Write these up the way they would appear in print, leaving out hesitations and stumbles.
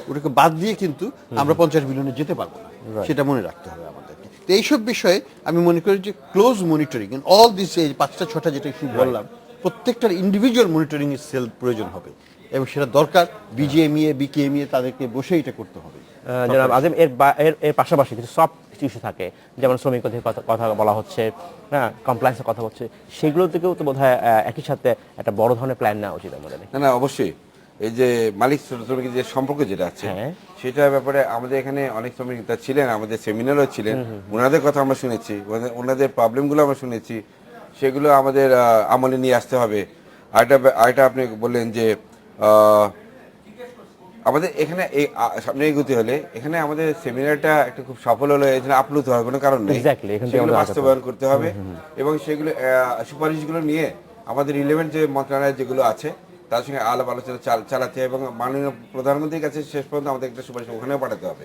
ওটাকে বাদ দিয়ে কিন্তু আমরা 50 বিলিয়নে যেতে পারবো না, সেটা মনে রাখতে হবে আমাদেরকে। তো এইসব বিষয়ে আমি মনে করি যে ক্লোজ মনিটরিং অল দিস, এই 5টা 6টা যেটা একটু বললাম, প্রত্যেকটার ইন্ডিভিজুয়াল মনিটরিং এর সেল প্রয়োজন হবে এবং সেটা দরকার। বিজিএমইএ বিকেএমইএ তাদেরকে বসে এটা করতে হবে। জনাব আজিম, এর পাশাপাশি কিছু সফট ইস্যু থাকে, যেমন শ্রমিক অধিকার কথা বলা হচ্ছে, হ্যাঁ, কমপ্লায়েন্সের কথা হচ্ছে, সেগুলো থেকেও তো বোধহয় একই সাথে একটা বড় ধরনের প্ল্যান নেওয়া উচিত আমাদের। না, অবশ্যই এই যে মালিক শ্রমিকের যে সম্পর্ক যেটা আছে, সেটার ব্যাপারে আমাদের এখানে অনেক শ্রমিক ছিলেন, আমাদের সেমিনারও ছিলেন, ওনাদের কথা আমরা শুনেছি, ওনাদের প্রবলেমগুলো আমরা শুনেছি, সেগুলো আমাদের আমলে নিয়ে আসতে হবে। আরেকটা আপনি বললেন যে আমাদের এখানে এই সামনে এগোতে হলে এখানে আমাদের সেমিনারটা একটা খুব সফল হলো, এখানে আপ্লুত হওয়ার কোনো কারণ নেই, সেগুলো বাস্তবায়ন করতে হবে এবং সেগুলো সুপারিশগুলো নিয়ে আমাদের রিলেভেন্ট যে মন্ত্রণালয় যেগুলো আছে তার সঙ্গে আলাপ আলোচনা চালাতে হবে এবং মাননীয় প্রধানমন্ত্রীর কাছে শেষ পর্যন্ত আমাদের একটা সুপারিশ ওখানেও পাঠাতে হবে।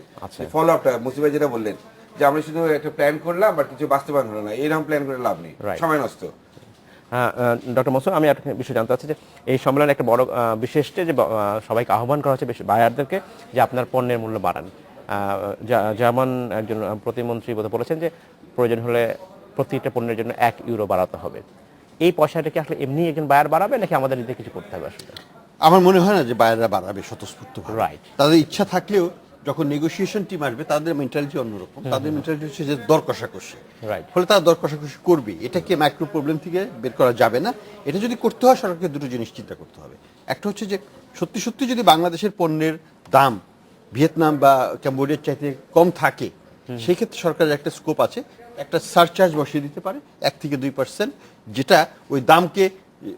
ফলো আপটা মুসিবাই যেটা বললেন যে আমরা শুধু একটা প্ল্যান করলাম বাট কিছু বাস্তবায়ন হলো না, এইরকম প্ল্যান করে লাভ নেই, সময় নষ্ট। ডক্টর মনসুর, আমি একটা বিষয় জানতে চাচ্ছি যে এই সম্মেলনে একটা বড় বিশেষটা যে সবাইকে আহ্বান করা হচ্ছে বায়ারদেরকে যে আপনার পণ্যের মূল্য বাড়ান। যেমন একজন প্রতিমন্ত্রী বলেছেন যে প্রয়োজন হলে প্রতিটা পণ্যের জন্য €1 বাড়াতে হবে। এই পয়সাটা কি আসলে এমনি একজন বায়ার বাড়াবে নাকি আমাদের নিজে কিছু করতে হবে আসলে? আমার মনে হয় না যে বায়াররা বাড়াবে স্বতঃস্ফূর্ত, রাইট। তাদের ইচ্ছা থাকলেও যখন নেগোসিয়েশন টিম আসবে তাদের মেন্টালিটি অন্যরকম, তাদের মেন্টালিটি হচ্ছে যে দর কষাকষি, ফলে তারা দর কষাকষি করবে। এটাকে মাইক্রো প্রবলেম থেকে বের করা যাবে না। এটা যদি করতে হয় সরকারকে দুটো জিনিস চিন্তা করতে হবে। একটা হচ্ছে যে সত্যি সত্যি যদি বাংলাদেশের পণ্যের দাম ভিয়েতনাম বা ক্যাম্বোডিয়ার চাইতে কম থাকে, সেই ক্ষেত্রে সরকারের একটা স্কোপ আছে, একটা সারচার্জ বসিয়ে দিতে পারে 1 থেকে 2%, যেটা ওই দামকে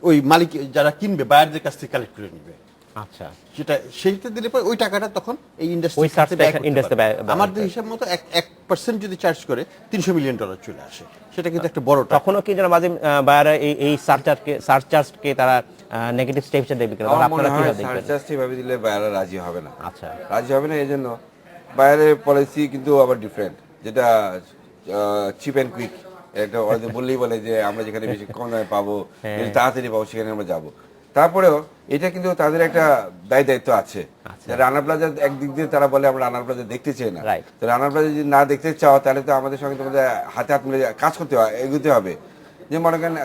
ওই মালিক যারা কিনবে বায়ারদের কাছ থেকে কালেক্ট করে নিবে। আচ্ছা, সেটা সেইটা দিলে পরে ওই টাকাটা তখন এই ইন্ডাস্ট্রি, আমাদের হিসাব মতো 1% যদি চার্জ করে $300 মিলিয়ন চলে আসে, সেটা কিন্তু একটা বড় টাকা। তখনও কি যেন মাঝে বায়াররা এই সারচার্জকে তারা নেগেটিভ স্টেপস দেখবে কিনা, আপনারা কিভাবে দেখবেন? সারচার্জ ভাবে দিলে বায়াররা রাজি হবে না। আচ্ছা, রাজি হবে না, এজন্য বায়ারের পলিসি কিন্তু আবার ডিফারেন্ট, যেটা চিপ অ্যান্ড কুইক, একটা বললেই বলে যে আমরা যেখানে বেশি কম দামে পাবো, তাড়াতাড়ি পাবো, সেখানে আমরা যাবো। তারপরেও এটা কিন্তু তাদের একটা দায়িত্ব আছে। রানা প্লাজা একদিক দিয়ে তারা বলে আমরা রানা প্লাজা দেখতে চাই না, তো রানা প্লাজা যদি না দেখতে চাও তাহলে তো আমাদের সঙ্গে তোমাদের হাতে হাত মিলে কাজ করতে হবে, এগোতে হবে। যে মনে করেন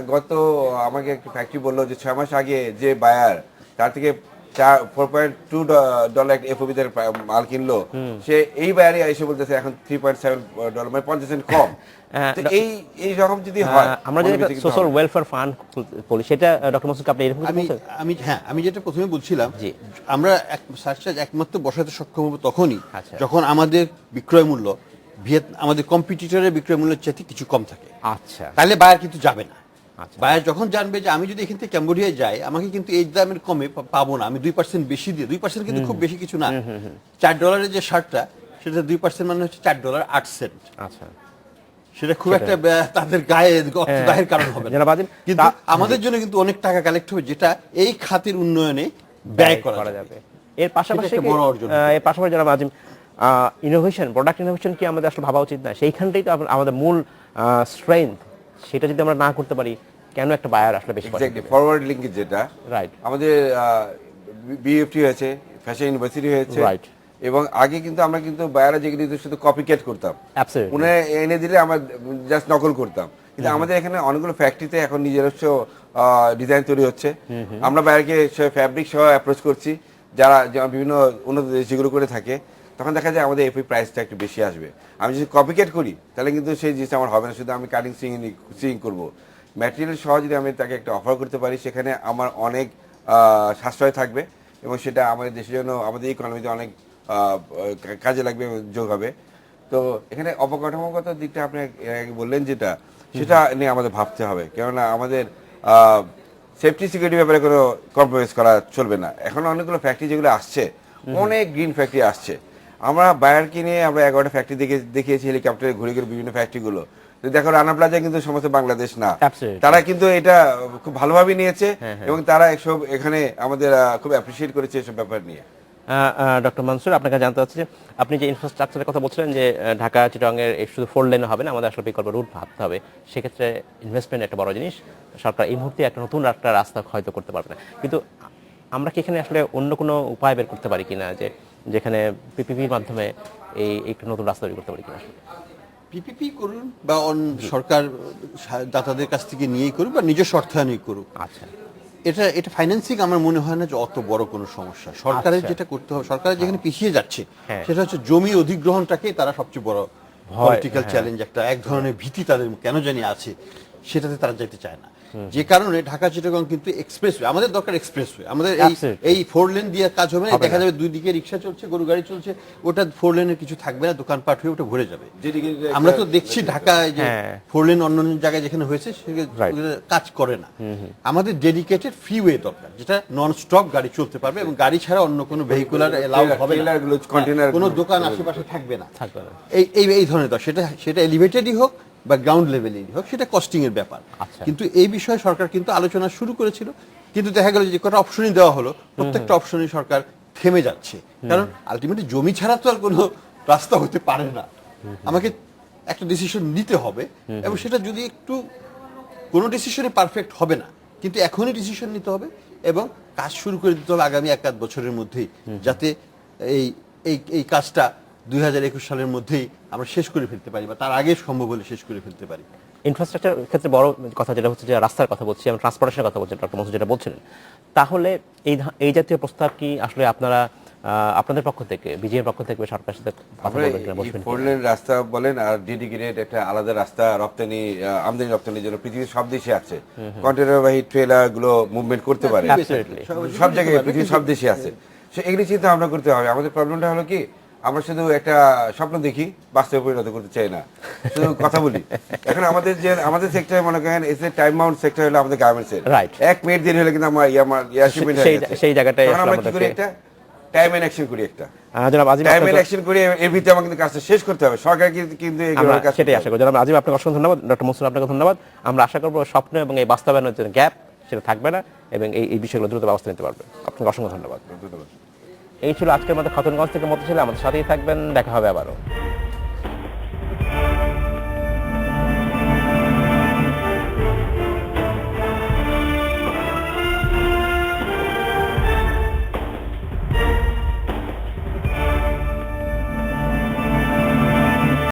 আমাকে একটা ফ্যাক্টরি বললো যে 6 মাস আগে যে বায়ার তার থেকে $4.2 এফওবি মাল কিনলো, সে এই বায়ারে এসে বলতেছে এখন $3.7, মানে 50% কম। এই রকম যদি হয়, আমরা যদি সোশ্যাল ওয়েলফেয়ার ফান্ড বলি, সেটা ডক্টর মনসুর আপনি এরকম আমি যেটা প্রথমে বলছিলাম, আমরা সারচার্জ একমাত্র বসাতে সক্ষম হবো তখনই যখন আমাদের বিক্রয় মূল্য আমাদের কম্পিটিটরের বিক্রয় মূল্যের চাইতে কিছু কম থাকে। আচ্ছা, তাহলে বায়ার কিন্তু যাবে না। বায়ার যখন জানবে যে আমি যদি এখান থেকে ক্যাম্বোডিয়ায় যাই আমাকে কিন্তু এই দামের কমে পাবো না, আমি 2% বেশি দিয়ে, 2% কিন্তু খুব বেশি কিছু না, $4 যে শার্টটা সেটা 2% মানে হচ্ছে $4.08। আচ্ছা, সেটা খুব একটা তাদের গায়ের কারণ হবে না, কিন্তু আমাদের জন্য কিন্তু অনেক টাকা কালেক্ট হবে, যেটা এই খাতের উন্নয়নে ব্যয় করা যাবে। এর পাশাপাশি যারা আজিম, ইনোভেশন, প্রোডাক্ট ইনোভেশন কি আমাদের আসলে ভাবা উচিত না? সেইখানটাই তো আমাদের মূল স্ট্রেংথ, সেটা যদি আমরা না করতে পারি কেন একটা বায়ার আসলে বেশি ফরওয়ার্ড লিঙ্কেজ, যেটা রাইট, আমাদের বিএফটি হয়েছে, ফ্যাশন ইউনিভার্সিটি হয়েছে, রাইট, এবং আগে কিন্তু আমরা কিন্তু বায়ারা যেগুলি শুধু কপিক্যাট করতাম, উনি এনে দিলে আমরা জাস্ট নকল করতাম, কিন্তু আমাদের এখানে অনেকগুলো ফ্যাক্টরিতে এখন নিজস্ব ডিজাইন তৈরি হচ্ছে। আমরা বায়ারকে ফ্যাব্রিক সহ অ্যাপ্রোচ করছি, যারা বিভিন্ন উন্নত দেশ যেগুলো করে থাকে, তখন দেখা যায় আমাদের এফি প্রাইসটা একটু বেশি আসবে। আমি যদি কপিক্যাট করি তাহলে কিন্তু সেই জিনিসটা আমার হবে না, শুধু আমি কাটিং সুইং করবো। ম্যাটেরিয়াল সহ যদি আমি তাকে একটা অফার করতে পারি, সেখানে আমার অনেক সাশ্রয় থাকবে এবং সেটা আমাদের দেশের জন্য, আমাদের ইকোনমিতে অনেক কাজে লাগবে, যোগ হবে। তো এখানে অবকাঠামোগত দিকটা আপনি বললেন যেটা, সেটা নিয়ে আমাদের ভাবতে হবে, কেননা আমাদের সেফটি সিকিউরিটি ব্যাপারে কোনো কম্প্রোমাইজ করা চলবে না। এখন অনেকগুলো ফ্যাক্টরি যেগুলো আসছে, অনেক গ্রিন ফ্যাক্টরি আসছে, আমরা বায়ারকে নিয়ে আমরা 11টা ফ্যাক্টরি দেখিয়েছি হেলিকপ্টারে ঘুরে ঘুরে বিভিন্ন ফ্যাক্টরিগুলো। দেখো রানা প্লাজা কিন্তু সমস্ত বাংলাদেশ না, তারা কিন্তু এটা খুব ভালোভাবে নিয়েছে এবং তারা এসব এখানে আমাদের খুব অ্যাপ্রিসিয়েট করেছে এসব ব্যাপার নিয়ে। ডক্টর মনসুর, আপনাকে জানতে চাচ্ছি যে আপনি যে ইনফ্রাস্ট্রাকচারের কথা বলছিলেন যে ঢাকা চিটাগাংয়ের শুধু 4 লেনে হবে না, আমাদের আসলে বিকল্প রুট ভাবতে হবে, সেক্ষেত্রে ইনভেস্টমেন্ট একটা বড় জিনিস। সরকার এই মুহূর্তে একটা নতুন রাস্তা হয়তো করতে পারবে না, কিন্তু আমরা কি এখানে আসলে অন্য কোনো উপায় বের করতে পারি কিনা, যে যেখানে পিপিপির মাধ্যমে এই একটু নতুন রাস্তা তৈরি করতে পারি কিনা? পিপিপি করুন বা সরকার দাতাদের কাছ থেকে নিয়েই করুক বা নিজস্ব অর্থায়নই করুক, আচ্ছা, এটা ফাইন্যান্সিং আমার মনে হয় না যে অত বড় কোনো সমস্যা। সরকারের আচ্ছা। যেটা করতে হবে, সরকারের যেখানে পিছিয়ে যাচ্ছে হ্যাঁ। সেটা হচ্ছে জমি অধিগ্রহণটাকেই তারা সবচেয়ে বড় পলিটিক্যাল চ্যালেঞ্জ, একটা এক ধরনের ভীতি তাদের কেন জানি আছে, সেটাতে তারা যেতে চায় না। যে কারণে ঢাকা চিটাগং কিন্তু এক্সপ্রেসওয়ে, আমাদের দরকার এক্সপ্রেসওয়ে। আমাদের এই 4 লেন দিয়ে কাজ হবে না, দেখা যাবে দুই দিকে রিক্সা চলছে, গরু গাড়ি চলছে, ওটা 4 লেনের কিছু থাকবে না, দোকানপাট হয়ে ওটা ভরে যাবে। আমরা তো দেখছি ঢাকায় যে 4 লেন অন্য জায়গায় যেখানে হয়েছে সেখানে কাজ করে না। আমাদের ডেডিকেটেড ফ্রিওয়ে দরকার, যেটা নন স্টপ গাড়ি চলতে পারবে এবং গাড়ি ছাড়া অন্য কোনো ভেহিকুলার এলাউ হবে না, কোনো দোকান আশেপাশে থাকবে না। এই ধরনের সেটা এলিভেটেডই হোক বা গ্রাউন্ড লেভেলেই হোক, সেটা কস্টিং এর ব্যাপার। কিন্তু এই বিষয়ে সরকার কিন্তু আলোচনা শুরু করেছিল, কিন্তু দেখা গেল যে কটা অপশনই দেওয়া হলো, প্রত্যেকটা অপশনই সরকার থেমে যাচ্ছে। কারণ আলটিমেটলি জমি ছাড়া তো আর কোনো রাস্তা হতে পারে না, আমাকে একটা ডিসিশন নিতে হবে এবং সেটা যদি একটু কোনো ডিসিশনে পারফেক্ট হবে না, কিন্তু এখনই ডিসিশন নিতে হবে এবং কাজ শুরু করে দিতে হবে আগামী 1-8 বছরের মধ্যেই, যাতে এই কাজটা 2021 সালের মধ্যেই আমরা শেষ করে ফেলতে পারি বা তার আগে সম্ভব হলে শেষ করে ফেলতে পারি। ইনফ্রাস্ট্রাকচার ক্ষেত্রে বড় কথা যেটা হচ্ছে যে রাস্তার কথা বলছি, আমরা ট্রান্সপোর্টেশনের কথা বলছি, ডক্টর মনসুর যেটা বলছিলেন, তাহলে এই জাতীয় প্রস্তাব কি আসলে আপনারা আপনাদের পক্ষ থেকে, বিজেপির পক্ষ থেকে সরকারের সাথে কথা বলবেন কিনা, বসবেন কিনা? 4 লেন রাস্তা বলেন আর ডেডিকেটেড একটা আলাদা রাস্তা রপ্তানি আমদানি রপ্তানির জন্য পৃথিবীর সব দেশে আছে, কন্টেনারবাহী ট্রেলার গুলো মুভমেন্ট করতে পারে সব জায়গায়, পৃথিবীর সব দেশে আছে। এগুলি চিন্তা ভাবনা করতে হবে। আমাদের প্রবলেমটা হলো কি, আমরা শুধু একটা স্বপ্ন দেখি, বাস্তবে পরিণত করতে চাই না, শুধু কথা বলি। এখন আমাদের সেক্টরে মনে করেন টাইম বাউন্ড সেক্টর হলো আমাদের গার্মেন্টসের, 1 মিনিট দেরি হলে কিন্তু আমার শিপমেন্ট হয়ে যাচ্ছে। সেই জায়গাটায় আমরা কি করি, একটা টাইম এন্ড অ্যাকশন করি, এর ভিতরে আমাকে কিন্তু কাজটা শেষ করতে হবে। সরকার কিন্তু সেটাই আশা করি। জনাব আজিম, আপনাকে অসংখ্য ধন্যবাদ। ডক্টর মনসুর, আপনাকে ধন্যবাদ। আমরা আশা করবো স্বপ্ন এবং এই বাস্তবায়নের যে গ্যাপ সেটা থাকবে না এবং এই বিষয়গুলো দ্রুত ব্যবস্থা নিতে পারবে। আপনাকে অসংখ্য ধন্যবাদ। এই ছিল আজকের মতো খাতুনগঞ্জ থেকে মতো ছিল। আমাদের সাথেই থাকবেন, দেখা হবে আবারও।